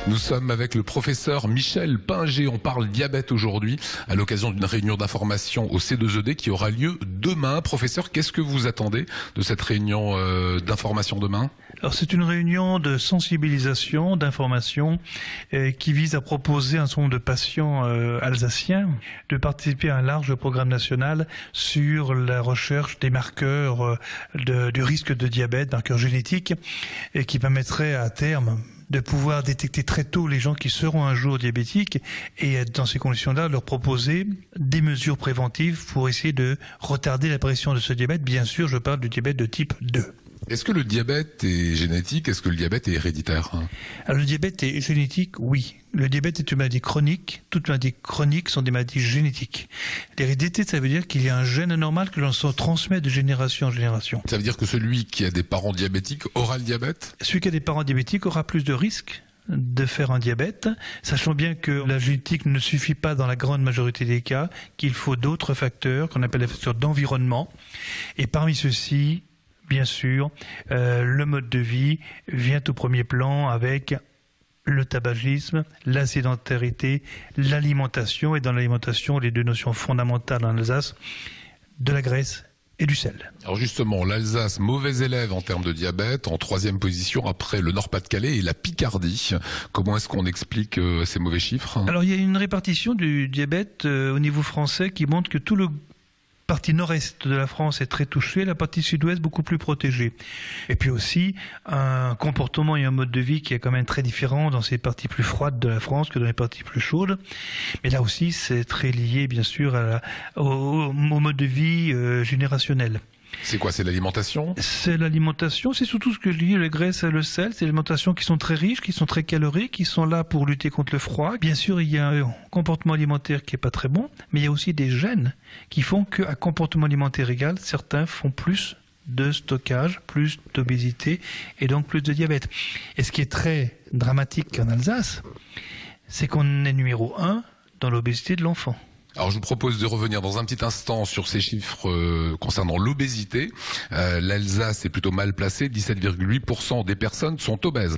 Nous sommes avec le professeur Michel Pinger. On parle diabète aujourd'hui à l'occasion d'une réunion d'information au C2ED qui aura lieu demain. Professeur, qu'est-ce que vous attendez de cette réunion d'information demain? Alors c'est une réunion de sensibilisation, d'information qui vise à proposer à un certain nombre de patients alsaciens de participer à un large programme national sur la recherche des marqueurs du risque de diabète, marqueurs génétiques, et qui permettrait à terme de pouvoir détecter très tôt les gens qui seront un jour diabétiques et dans ces conditions-là leur proposer des mesures préventives pour essayer de retarder l'apparition de ce diabète. Bien sûr, je parle du diabète de type 2. Est-ce que le diabète est génétique? Est-ce que le diabète est héréditaire? Alors, le diabète est génétique, oui. Le diabète est une maladie chronique. Toutes les maladies chroniques sont des maladies génétiques. L'hérédité, ça veut dire qu'il y a un gène anormal que l'on se transmet de génération en génération. Ça veut dire que celui qui a des parents diabétiques aura le diabète? Celui qui a des parents diabétiques aura plus de risques de faire un diabète, sachant bien que la génétique ne suffit pas dans la grande majorité des cas, qu'il faut d'autres facteurs qu'on appelle les facteurs d'environnement. Et parmi ceux-ci, bien sûr, le mode de vie vient au premier plan avec le tabagisme, la sédentarité, l'alimentation, et dans l'alimentation, les deux notions fondamentales en Alsace, de la graisse et du sel. Alors justement, l'Alsace, mauvais élève en termes de diabète, en 3e position après le Nord-Pas-de-Calais et la Picardie. Comment est-ce qu'on explique ces mauvais chiffres? Alors il y a une répartition du diabète au niveau français qui montre que tout le partie nord-est de la France est très touchée, la partie sud-ouest beaucoup plus protégée. Et puis aussi un comportement et un mode de vie qui est quand même très différent dans ces parties plus froides de la France que dans les parties plus chaudes. Mais là aussi, c'est très lié bien sûr au mode de vie générationnel. C'est quoi? C'est l'alimentation? C'est l'alimentation, c'est surtout ce que je dis, les graisses et le sel, c'est l'alimentation qui sont très riches, qui sont très caloriques, qui sont là pour lutter contre le froid. Bien sûr, il y a un comportement alimentaire qui est pas très bon, mais il y a aussi des gènes qui font qu'à comportement alimentaire égal, certains font plus de stockage, plus d'obésité et donc plus de diabète. Et ce qui est très dramatique en Alsace, c'est qu'on est numéro 1 dans l'obésité de l'enfant. Alors je vous propose de revenir dans un petit instant sur ces chiffres concernant l'obésité. L'Alsace est plutôt mal placée, 17,8% des personnes sont obèses.